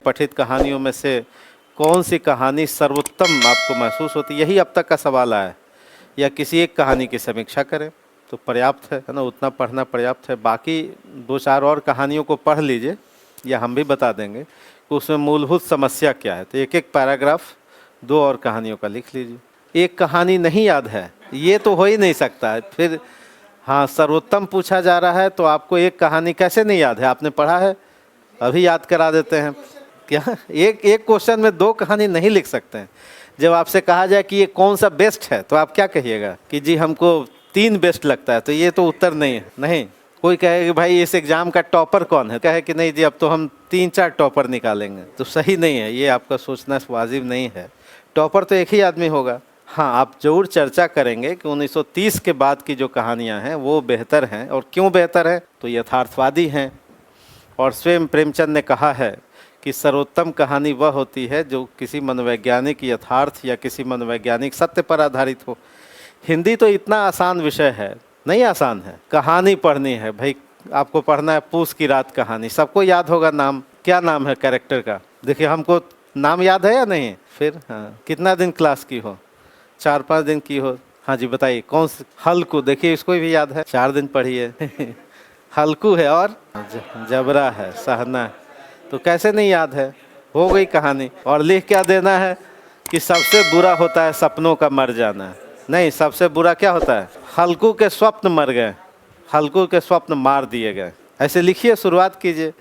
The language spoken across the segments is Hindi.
पठित कहानियों में से कौन सी कहानी सर्वोत्तम आपको महसूस होती, यही अब तक का सवाल आया है। या किसी एक कहानी की समीक्षा करें तो पर्याप्त है ना, उतना पढ़ना पर्याप्त है। बाकी दो चार और कहानियों को पढ़ लीजिए, या हम भी बता देंगे कि उसमें मूलभूत समस्या क्या है। तो एक एक पैराग्राफ दो और कहानियों का लिख लीजिए। एक कहानी नहीं याद है ये तो हो ही नहीं सकता है। फिर हाँ, सर्वोत्तम पूछा जा रहा है तो आपको एक कहानी कैसे नहीं याद है? आपने पढ़ा है, अभी याद करा देते हैं क्या? एक क्वेश्चन में दो कहानी नहीं लिख सकते हैं। जब आपसे कहा जाए कि ये कौन सा बेस्ट है तो आप क्या कहिएगा कि जी हमको 3 बेस्ट लगता है, तो ये तो उत्तर नहीं है। नहीं, कोई कहे कि भाई इस एग्जाम का टॉपर कौन है, कहे कि नहीं जी अब तो हम 3-4 टॉपर निकालेंगे, तो सही नहीं है। ये आपका सोचना वाजिब नहीं है। टॉपर तो एक ही आदमी होगा। हाँ, आप जरूर चर्चा करेंगे कि 1930 के बाद की जो कहानियाँ हैं वो बेहतर हैं। और क्यों बेहतर है? तो यथार्थवादी हैं। और स्वयं प्रेमचंद ने कहा है कि सर्वोत्तम कहानी वह होती है जो किसी मनोवैज्ञानिक यथार्थ या किसी मनोवैज्ञानिक सत्य पर आधारित हो। हिंदी तो इतना आसान विषय है, नहीं आसान है। कहानी पढ़नी है भाई, आपको पढ़ना है पूस की रात कहानी, सबको याद होगा नाम। क्या नाम है कैरेक्टर का? देखिए, हमको नाम याद है या नहीं? फिर हाँ, कितना दिन क्लास की हो? 4-5 दिन की हो। हाँ जी बताइए, कौन सी? हल्कू, देखिए इसको भी याद है, 4 दिन पढ़िए। हल्कू है और जबरा है, सहना है, तो कैसे नहीं याद है? हो गई कहानी। और लिख क्या देना है कि सबसे बुरा होता है सपनों का मर जाना। नहीं, सबसे बुरा क्या होता है? हल्कू के स्वप्न मर गए, हल्कू के स्वप्न मार दिए गए। ऐसे लिखिए, शुरुआत कीजिए।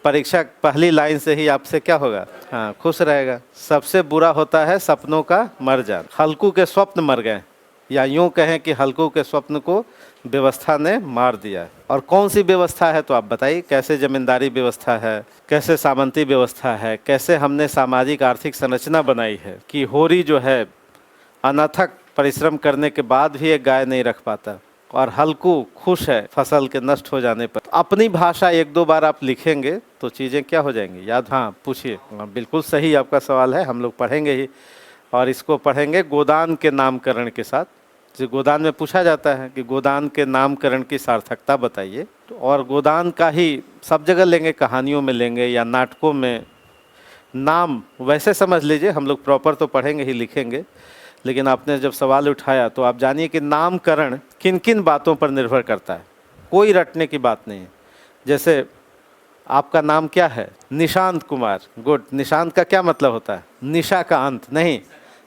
परीक्षा पहली लाइन से ही आपसे क्या होगा? हाँ, खुश रहेगा। सबसे बुरा होता है सपनों का मर जाना, हल्कू के स्वप्न मर गए, या यूँ कहें कि हल्कू के स्वप्न को व्यवस्था ने मार दिया। और कौन सी व्यवस्था है तो आप बताइए। कैसे जमींदारी व्यवस्था है, कैसे सामंती व्यवस्था है, कैसे हमने सामाजिक आर्थिक संरचना बनाई है कि होरी जो है अनथक परिश्रम करने के बाद भी एक गाय नहीं रख पाता, और हल्कू खुश है फसल के नष्ट हो जाने पर। अपनी भाषा 1-2 बार आप लिखेंगे तो चीज़ें क्या हो जाएंगी याद। हाँ पूछिए। बिल्कुल सही आपका सवाल है, हम लोग पढ़ेंगे ही, और इसको पढ़ेंगे गोदान के नामकरण के साथ। जो गोदान में पूछा जाता है कि गोदान के नामकरण की सार्थकता बताइए, तो और गोदान का ही सब जगह लेंगे, कहानियों में लेंगे या नाटकों में। नाम वैसे समझ लीजिए, हम लोग प्रॉपर तो पढ़ेंगे ही, लिखेंगे, लेकिन आपने जब सवाल उठाया तो आप जानिए कि नामकरण किन किन बातों पर निर्भर करता है। कोई रटने की बात नहीं है। जैसे आपका नाम क्या है? निशांत कुमार। गुड। निशांत का क्या मतलब होता है? निशा का अंत। नहीं,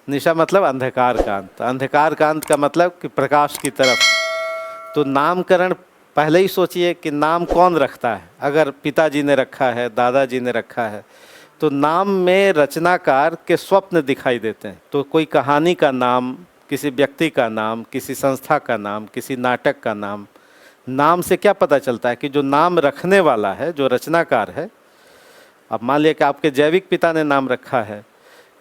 निशा मतलब अंधकार का अंत। अंधकार का अंत का मतलब कि प्रकाश की तरफ। तो नामकरण पहले ही सोचिए कि नाम कौन रखता है। अगर पिताजी ने रखा है, दादाजी ने रखा है, तो नाम में रचनाकार के स्वप्न दिखाई देते हैं। तो कोई कहानी का नाम, किसी व्यक्ति का नाम, किसी संस्था का नाम, किसी नाटक का नाम, नाम से क्या पता चलता है कि जो नाम रखने वाला है, जो रचनाकार है। अब मान लिया कि आपके जैविक पिता ने नाम रखा है,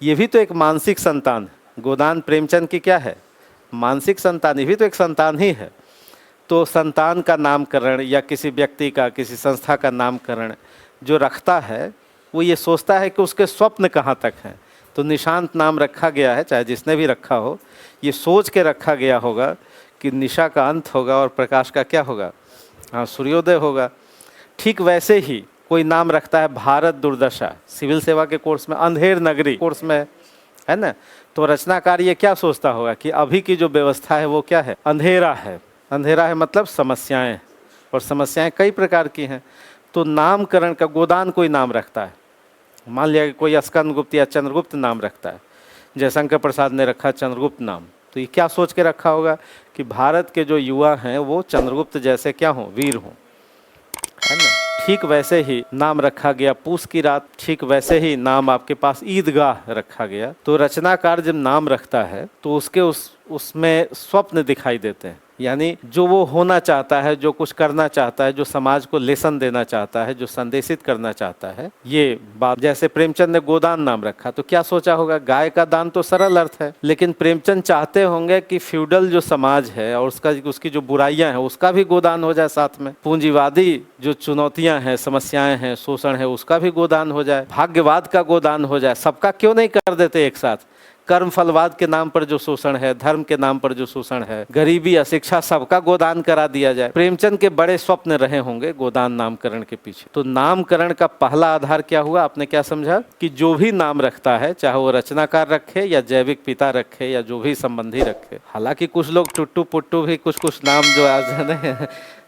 ये भी तो एक मानसिक संतान है। गोदान प्रेमचंद की क्या है? मानसिक संतान, ये भी तो एक संतान ही है। तो संतान का नामकरण या किसी व्यक्ति का, किसी संस्था का नामकरण जो रखता है वो ये सोचता है कि उसके स्वप्न कहाँ तक हैं। तो निशांत नाम रखा गया है, चाहे जिसने भी रखा हो, ये सोच के रखा गया होगा कि निशा का अंत होगा और प्रकाश का क्या होगा? हाँ, सूर्योदय होगा। ठीक वैसे ही कोई नाम रखता है भारत दुर्दशा, सिविल सेवा के कोर्स में, अंधेर नगरी कोर्स में, है ना? तो रचनाकार ये क्या सोचता होगा कि अभी की जो व्यवस्था है वो क्या है? अंधेरा है। अंधेरा है मतलब समस्याएं, और समस्याएं कई प्रकार की हैं। तो नामकरण का गोदान कोई नाम रखता है, मान लिया कि कोई स्कंदगुप्त या चंद्रगुप्त नाम रखता है, जयशंकर प्रसाद ने रखा चंद्रगुप्त नाम, तो ये क्या सोच के रखा होगा कि भारत के जो युवा हैं वो चंद्रगुप्त जैसे क्या हों? वीर हों, है ना? ठीक वैसे ही नाम रखा गया पूस की रात, ठीक वैसे ही नाम आपके पास ईदगाह रखा गया। तो रचनाकार जब नाम रखता है तो उसके उसमें स्वप्न दिखाई देते हैं। यानी जो वो होना चाहता है, जो कुछ करना चाहता है, जो समाज को लेसन देना चाहता है, जो संदेशित करना चाहता है, ये बात। जैसे प्रेमचंद ने गोदान नाम रखा तो क्या सोचा होगा, गाय का दान तो सरल अर्थ है, लेकिन प्रेमचंद चाहते होंगे कि फ्यूडल जो समाज है और उसकी जो बुराइयां हैं उसका भी गोदान हो जाए, साथ में पूंजीवादी जो चुनौतियां हैं, समस्याएं हैं, शोषण है, उसका भी गोदान हो जाए, भाग्यवाद का गोदान हो जाए। सबका क्यों नहीं कर देते एक साथ? कर्म फलवाद के नाम पर जो शोषण है, धर्म के नाम पर जो शोषण है, गरीबी, अशिक्षा, सबका गोदान करा दिया जाए। प्रेमचंद के बड़े स्वप्न रहे होंगे गोदान नामकरण के पीछे। तो नामकरण का पहला आधार क्या हुआ, आपने क्या समझा कि जो भी नाम रखता है, चाहे वो रचनाकार रखे या जैविक पिता रखे या जो भी संबंधी रखे। हालांकि कुछ लोग टुट्टू पुट्टू भी कुछ नाम जो आज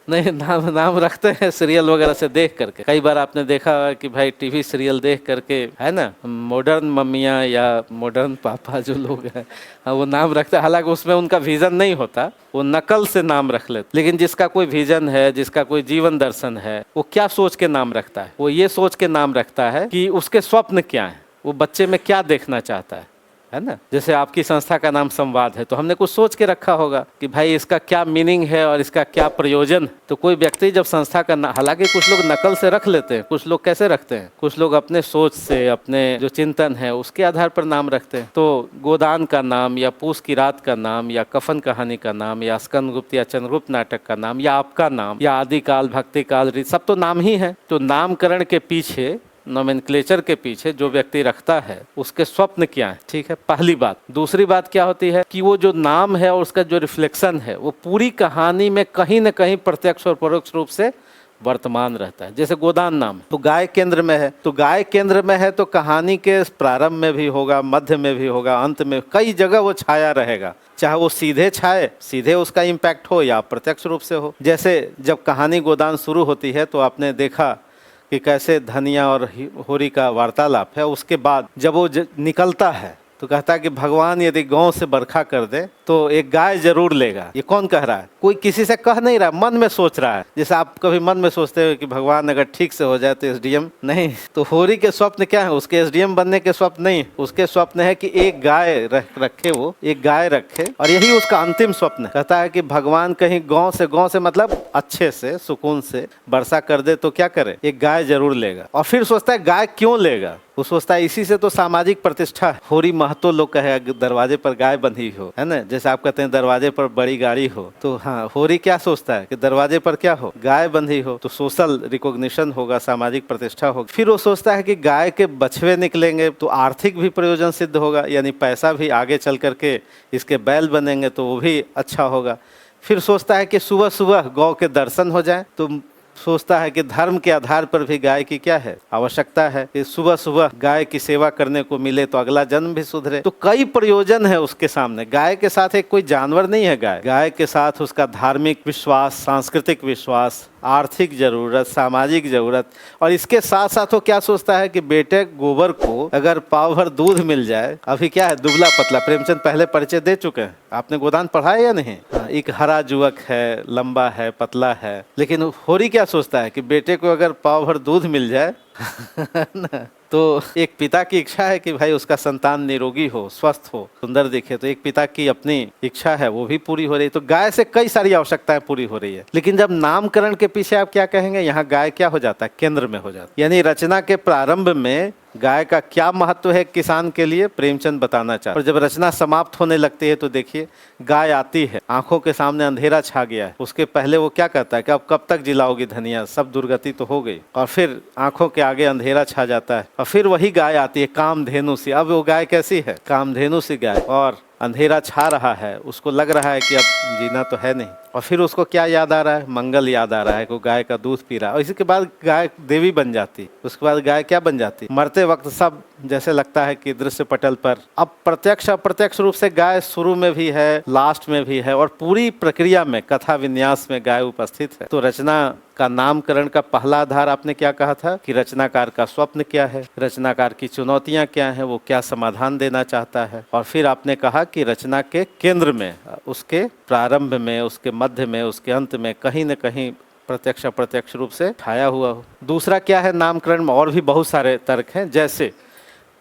नहीं नाम रखते हैं सीरियल वगैरह से देख करके। कई बार आपने देखा कि भाई टीवी सीरियल देख करके, है ना, मॉडर्न मम्मियाँ या मॉडर्न पापा जो लोग हैं वो नाम रखते हैं। हालांकि उसमें उनका विजन नहीं होता, वो नकल से नाम रख लेते। लेकिन जिसका कोई विजन है, जिसका कोई जीवन दर्शन है, वो क्या सोच के नाम रखता है? वो ये सोच के नाम रखता है कि उसके स्वप्न क्या है, वो बच्चे में क्या देखना चाहता है ना। जैसे आपकी संस्था का नाम संवाद है, तो हमने कुछ सोच के रखा होगा कि भाई इसका क्या मीनिंग है और इसका क्या प्रयोजन। तो कोई व्यक्ति जब संस्था का हालांकि कुछ लोग नकल से रख लेते हैं, कुछ लोग कैसे रखते हैं, कुछ लोग अपने सोच से, अपने जो चिंतन है उसके आधार पर नाम रखते हैं। तो गोदान का नाम या पूस की रात का नाम या कफन कहानी का नाम या स्कंदगुप्त या चंद्रगुप्त नाटक का नाम या आपका नाम या आदिकाल, भक्तिकाल, सब तो नाम ही है। तो नामकरण के पीछे, नोमेनक्लेचर के पीछे जो व्यक्ति रखता है उसके स्वप्न क्या है, ठीक है, पहली बात। दूसरी बात क्या होती है कि वो जो नाम है और उसका जो रिफ्लेक्शन है वो पूरी कहानी में कहीं न कहीं प्रत्यक्ष और परोक्ष रूप से वर्तमान रहता है। जैसे गोदान नाम तो गाय केंद्र में है, तो गाय केंद्र में है तो कहानी के प्रारंभ में भी होगा, मध्य में भी होगा, अंत में कई जगह वो छाया रहेगा। चाहे वो सीधे छाए, सीधे उसका इम्पैक्ट हो या प्रत्यक्ष रूप से हो। जैसे जब कहानी गोदान शुरू होती है तो आपने देखा कि कैसे धनिया और होरी का वार्तालाप है। उसके बाद जब वो निकलता है तो कहता है कि भगवान यदि गांव से बरखा कर दे तो एक गाय जरूर लेगा। ये कौन कह रहा है? कोई किसी से कह नहीं रहा, मन में सोच रहा है। जैसे आप कभी मन में सोचते हो कि भगवान अगर ठीक से हो जाए तो एसडीएम, नहीं। तो होरी के स्वप्न क्या है? उसके एसडीएम बनने के स्वप्न नहीं, उसके स्वप्न है कि एक गाय रखे, वो एक गाय रखे, और यही उसका अंतिम स्वप्न है। कहता है कि भगवान कहीं गाँव से मतलब अच्छे से, सुकून से वर्षा कर दे तो क्या करे, एक गाय जरूर लेगा। और फिर सोचता है गाय क्यों लेगा? वो सोचता है इसी से तो सामाजिक प्रतिष्ठा है। होरी महतो लोग कहे दरवाजे पर गाय बंधी हो, है ना। जैसे आप कहते हैं दरवाजे पर बड़ी गाड़ी हो, तो हाँ, होरी क्या सोचता है कि दरवाजे पर क्या हो, गाय बंधी हो, तो सोशल रिकॉग्निशन होगा, सामाजिक प्रतिष्ठा होगी। फिर वो सोचता है कि गाय के बछवे निकलेंगे तो आर्थिक भी प्रयोजन सिद्ध होगा, यानी पैसा भी आगे चल करके इसके बैल बनेंगे तो वो भी अच्छा होगा। फिर सोचता है कि सुबह सुबह गौ के दर्शन हो जाए, तो सोचता है कि धर्म के आधार पर भी गाय की क्या है, आवश्यकता है कि सुबह सुबह गाय की सेवा करने को मिले तो अगला जन्म भी सुधरे। तो कई प्रयोजन है उसके सामने। गाय के साथ एक कोई जानवर नहीं है, गाय के साथ उसका धार्मिक विश्वास, सांस्कृतिक विश्वास, आर्थिक जरूरत, सामाजिक जरूरत, और इसके साथ साथ वो क्या सोचता है कि बेटे गोबर को अगर पाव भर दूध मिल जाए। अभी क्या है, दुबला पतला, प्रेमचंद पहले परिचय दे चुके हैं, आपने गोदान पढ़ा है या नहीं? एक हरा युवक है, लंबा है, पतला है, लेकिन होरी क्या सोचता है कि बेटे को अगर पाव भर दूध मिल जाए ना, तो एक पिता की इच्छा है कि भाई उसका संतान निरोगी हो, स्वस्थ हो, सुंदर दिखे। तो एक पिता की अपनी इच्छा है, वो भी पूरी हो रही है। तो गाय से कई सारी आवश्यकताएं पूरी हो रही है। लेकिन जब नामकरण के पीछे आप क्या कहेंगे, यहाँ गाय क्या हो जाता है, केंद्र में हो जाता है। यानी रचना के प्रारंभ में गाय का क्या महत्व है किसान के लिए, प्रेमचंद बताना चाहते। और जब रचना समाप्त होने लगती है तो देखिए गाय आती है, आंखों के सामने अंधेरा छा गया है। उसके पहले वो क्या कहता है कि अब कब तक जिलाओगी धनिया, सब दुर्गति तो हो गई। और फिर आंखों के आगे अंधेरा छा जाता है और फिर वही गाय आती है कामधेनु सी। अब वो गाय कैसी है, कामधेनु सी गाय, और अंधेरा छा रहा है, उसको लग रहा है कि अब जीना तो है नहीं। और फिर उसको क्या याद आ रहा है, मंगल याद आ रहा है, को गाय का दूध पी रहा है। और इसके बाद गाय देवी बन जाती, उसके बाद गाय क्या बन जाती, मरते वक्त सब जैसे लगता है कि दृश्य पटल पर अब प्रत्यक्ष अप्रत्यक्ष रूप से गाय शुरू में भी है, लास्ट में भी है, और पूरी प्रक्रिया में कथा विन्यास में गाय उपस्थित है। तो रचना का नामकरण का पहला आधार आपने क्या कहा था कि रचनाकार का स्वप्न क्या है, रचनाकार की चुनौतियां क्या हैं, वो क्या समाधान देना चाहता है। और फिर आपने कहा कि रचना के केंद्र में, उसके प्रारंभ में, उसके मध्य में, उसके अंत में कहीं न कहीं प्रत्यक्ष अप्रत्यक्ष रूप से छाया हुआ हो। दूसरा क्या है, नामकरण में और भी बहुत सारे तर्क हैं। जैसे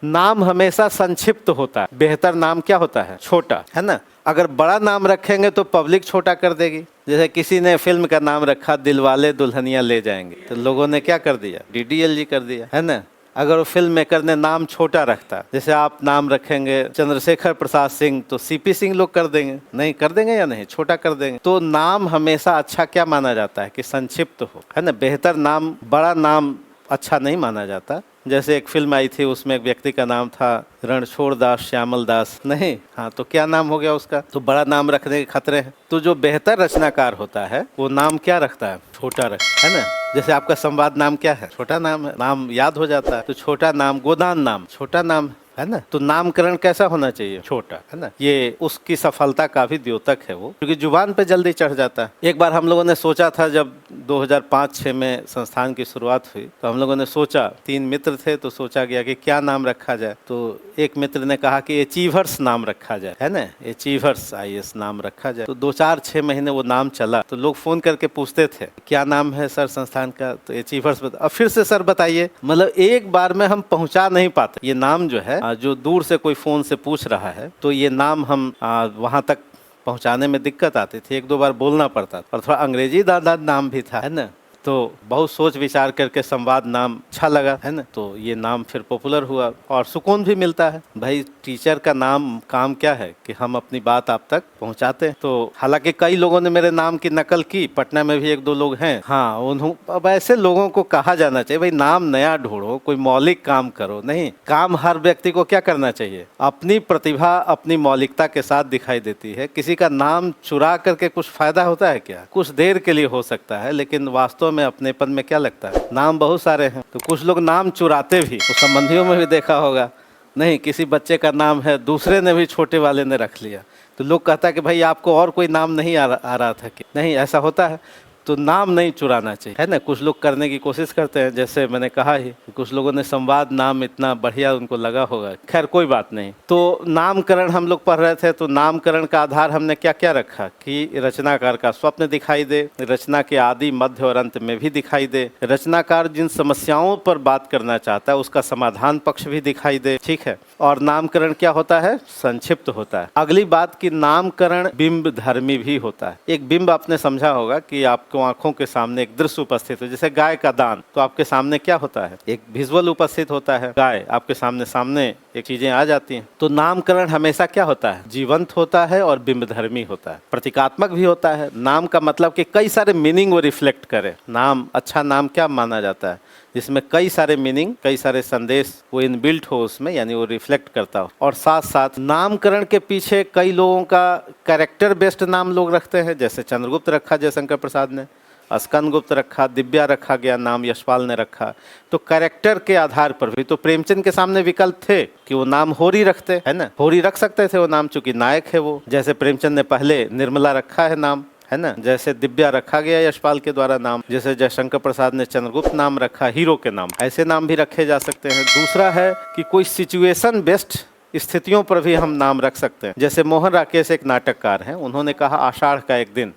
नाम हमेशा संक्षिप्त होता है, बेहतर नाम क्या होता है, छोटा, है ना। अगर बड़ा नाम रखेंगे तो पब्लिक छोटा कर देगी। जैसे किसी ने फिल्म का नाम रखा दिलवाले दुल्हनिया ले जाएंगे, तो लोगों ने क्या कर दिया, DDLG कर दिया, है ना। अगर वो फिल्म मेकर ने नाम छोटा रखता, जैसे आप नाम रखेंगे चंद्रशेखर प्रसाद सिंह, तो CP सिंह लोग कर देंगे, नहीं कर देंगे या नहीं, छोटा कर देंगे। तो नाम हमेशा अच्छा क्या माना जाता है कि संक्षिप्त हो, है ना। बेहतर नाम, बड़ा नाम अच्छा नहीं माना जाता। जैसे एक फिल्म आई थी, उसमें एक व्यक्ति का नाम था रणछोड़ दास श्यामल दास, नहीं, हाँ, तो क्या नाम हो गया उसका, तो बड़ा नाम रखने के खतरे हैं। तो जो बेहतर रचनाकार होता है वो नाम क्या रखता है, छोटा रखता है ना। जैसे आपका संवाद नाम क्या है, छोटा नाम है, नाम याद हो जाता है, तो छोटा नाम, गोदान नाम छोटा नाम है ना। तो नामकरण कैसा होना चाहिए, छोटा, है ना। ये उसकी सफलता का भी द्योतक है वो, क्योंकि जुबान पे जल्दी चढ़ जाता है। एक बार हम लोगों ने सोचा था, जब 2005-06 में संस्थान की शुरुआत हुई, तो हम लोगों ने सोचा, 3 मित्र थे, तो सोचा गया कि क्या नाम रखा जाए। तो एक मित्र ने कहा कि अचीवर्स नाम रखा जाए, है ना, अचीवर्स IAS नाम रखा जाए। तो 2-4-6 महीने वो नाम चला, तो लोग फोन करके पूछते थे क्या नाम है सर संस्थान का, तो अचीवर्स अब फिर से सर बताइए। मतलब एक बार में हम पहुंचा नहीं पाते ये नाम जो है, जो दूर से कोई फोन से पूछ रहा है, तो ये नाम हम वहां तक पहुंचाने में दिक्कत आती थी, 1-2 बार बोलना पड़ता था, और थोड़ा अंग्रेजी दादा नाम भी था, है ना। तो बहुत सोच विचार करके संवाद नाम अच्छा लगा, है ना। तो ये नाम फिर पॉपुलर हुआ और सुकून भी मिलता है। भाई टीचर का नाम काम क्या है कि हम अपनी बात आप तक पहुंचाते हैं। तो हालांकि कई लोगों ने मेरे नाम की नकल की, पटना में भी 1-2 लोग हैं, हाँ, अब ऐसे लोगों को कहा जाना चाहिए, भाई नाम नया ढूंढो, कोई मौलिक काम करो। नहीं, काम हर व्यक्ति को क्या करना चाहिए, अपनी प्रतिभा अपनी मौलिकता के साथ दिखाई देती है। किसी का नाम चुरा करके कुछ फायदा होता है क्या, कुछ देर के लिए हो सकता है, लेकिन वास्तव में अपनेपन में क्या लगता है। नाम बहुत सारे हैं, तो कुछ लोग नाम चुराते भी, तो संबंधियों में भी देखा होगा, नहीं, किसी बच्चे का नाम है, दूसरे ने भी, छोटे वाले ने रख लिया, तो लोग कहता है कि भाई आपको और कोई नाम नहीं आ रहा था कि नहीं, ऐसा होता है। तो नाम नहीं चुराना चाहिए, है ना। कुछ लोग करने की कोशिश करते हैं, जैसे मैंने कहा ही, कुछ लोगों ने संवाद नाम इतना बढ़िया उनको लगा होगा, खैर कोई बात नहीं। तो नामकरण हम लोग पढ़ रहे थे, तो नामकरण का आधार हमने क्या क्या रखा कि रचनाकार का स्वप्न दिखाई दे, रचना के आदि मध्य और अंत में भी दिखाई दे, रचनाकार जिन समस्याओं पर बात करना चाहता है उसका समाधान पक्ष भी दिखाई दे, ठीक है। और नामकरण क्या होता है, संक्षिप्त होता है। अगली बात की नामकरण बिंब धर्मी भी होता है। एक बिंब आपने समझा होगा कि आपको आंखों के सामने एक दृश्य उपस्थित हो, जैसे गाय का दान, तो आपके सामने क्या होता है, एक विजुअल उपस्थित होता है, गाय आपके सामने एक चीजें आ जाती हैं। तो नामकरण हमेशा क्या होता है, जीवंत होता है और बिंबधर्मी होता है, प्रतीकात्मक भी होता है। नाम का मतलब कि कई सारे मीनिंग वो रिफ्लेक्ट करे। नाम, अच्छा नाम क्या माना जाता है, जिसमें कई सारे मीनिंग, कई सारे संदेश वो इनबिल्ट हो उसमें, यानी वो रिफ्लेक्ट करता हो। और साथ साथ नामकरण के पीछे कई लोगों का कैरेक्टर बेस्ड नाम लोग रखते हैं, जैसे चंद्रगुप्त रखा जयशंकर प्रसाद ने, स्कंदगुप्त रखा, दिव्या रखा गया नाम, यशपाल ने रखा। तो कैरेक्टर के आधार पर भी, तो प्रेमचंद के सामने विकल्प थे कि वो नाम होरी रखते, है ना, होरी रख सकते थे वो नाम, चूंकि नायक है वो। जैसे प्रेमचंद ने पहले निर्मला रखा है नाम, है ना, जैसे दिव्या रखा गया यशपाल के द्वारा नाम, जैसे जयशंकर प्रसाद ने चंद्रगुप्त नाम रखा हीरो के नाम, ऐसे नाम भी रखे जा सकते हैं। दूसरा है कि कोई सिचुएशन बेस्ड स्थितियों पर भी हम नाम रख सकते हैं। जैसे मोहन राकेश एक नाटककार हैं, उन्होंने कहा आषाढ़ का एक दिन,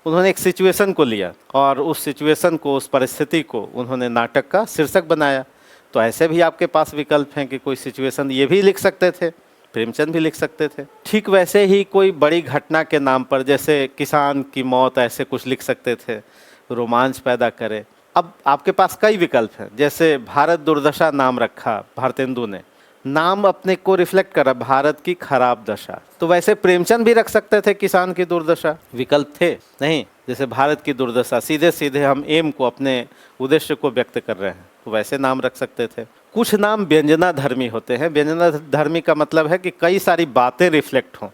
उन्होंने एक सिचुएशन को लिया और उस सिचुएशन को, उस परिस्थिति को उन्होंने नाटक का शीर्षक बनाया। तो ऐसे भी आपके पास विकल्प हैं कि कोई सिचुएशन ये भी लिख सकते थे, प्रेमचंद भी लिख सकते थे। ठीक वैसे ही कोई बड़ी घटना के नाम पर, जैसे किसान की मौत, ऐसे कुछ लिख सकते थे, रोमांच पैदा करे। अब आपके पास कई विकल्प हैं, जैसे भारत दुर्दशा नाम रखा भारतेंदु ने, नाम अपने को रिफ्लेक्ट करा, भारत की खराब दशा। तो वैसे प्रेमचंद भी रख सकते थे किसान की दुर्दशा, विकल्प थे नहीं, जैसे भारत की दुर्दशा, सीधे सीधे हम एम को, अपने उद्देश्य को व्यक्त कर रहे हैं, तो वैसे नाम रख सकते थे। कुछ नाम व्यंजना धर्मी होते हैं। व्यंजना धर्मी का मतलब है कि कई सारी बातें रिफ्लेक्ट हों,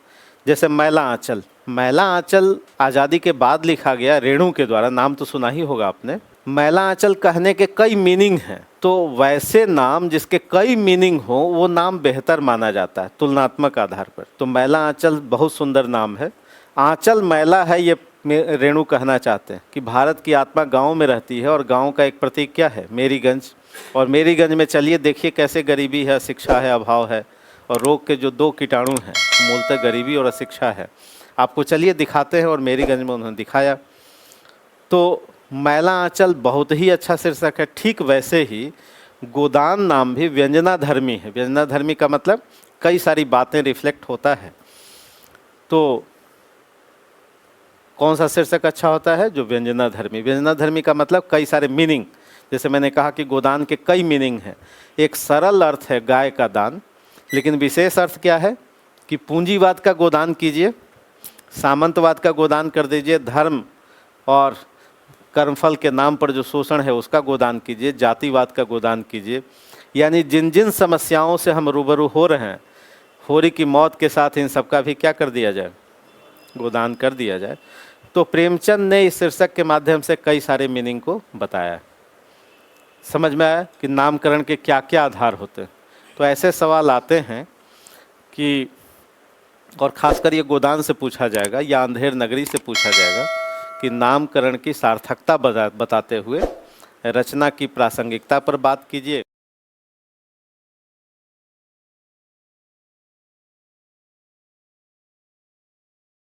जैसे मैला आंचल। मैला आंचल आज़ादी के बाद लिखा गया रेणु के द्वारा, नाम तो सुना ही होगा आपने। मैला आंचल कहने के कई मीनिंग हैं, तो वैसे नाम जिसके कई मीनिंग हो वो नाम बेहतर माना जाता है तुलनात्मक आधार पर। तो मैला आंचल बहुत सुंदर नाम है। आंचल मैला है, ये रेणु कहना चाहते हैं कि भारत की आत्मा गांव में रहती है और गांव का एक प्रतीक क्या है, मेरीगंज। और मेरीगंज में चलिए देखिए कैसे गरीबी है, शिक्षा है, अभाव है, और रोग के जो 2 कीटाणु हैं, मूलतः गरीबी और अशिक्षा है। आपको चलिए दिखाते हैं, और मेरीगंज में उन्होंने दिखाया। तो मैला आंचल बहुत ही अच्छा शीर्षक है। ठीक वैसे ही गोदान नाम भी व्यंजना धर्मी है। व्यंजना धर्मी का मतलब कई सारी बातें रिफ्लेक्ट होता है। तो कौन सा शीर्षक अच्छा होता है? जो व्यंजनाधर्मी। व्यंजनाधर्मी का मतलब कई सारे मीनिंग, जैसे मैंने कहा कि गोदान के कई मीनिंग हैं। एक सरल अर्थ है गाय का दान, लेकिन विशेष अर्थ क्या है कि पूंजीवाद का गोदान कीजिए, सामंतवाद का गोदान कर दीजिए, धर्म और कर्मफल के नाम पर जो शोषण है उसका गोदान कीजिए, जातिवाद का गोदान कीजिए। यानी जिन जिन समस्याओं से हम रूबरू हो रहे हैं, होरी की मौत के साथ इन सबका भी क्या कर दिया जाए? गोदान कर दिया जाए। तो प्रेमचंद ने इस शीर्षक के माध्यम से कई सारे मीनिंग को बताया। समझ में आया कि नामकरण के क्या क्या आधार होते हैं। तो ऐसे सवाल आते हैं कि, और ख़ासकर ये गोदान से पूछा जाएगा या अंधेर नगरी से पूछा जाएगा कि नामकरण की सार्थकता बताते हुए रचना की प्रासंगिकता पर बात कीजिए।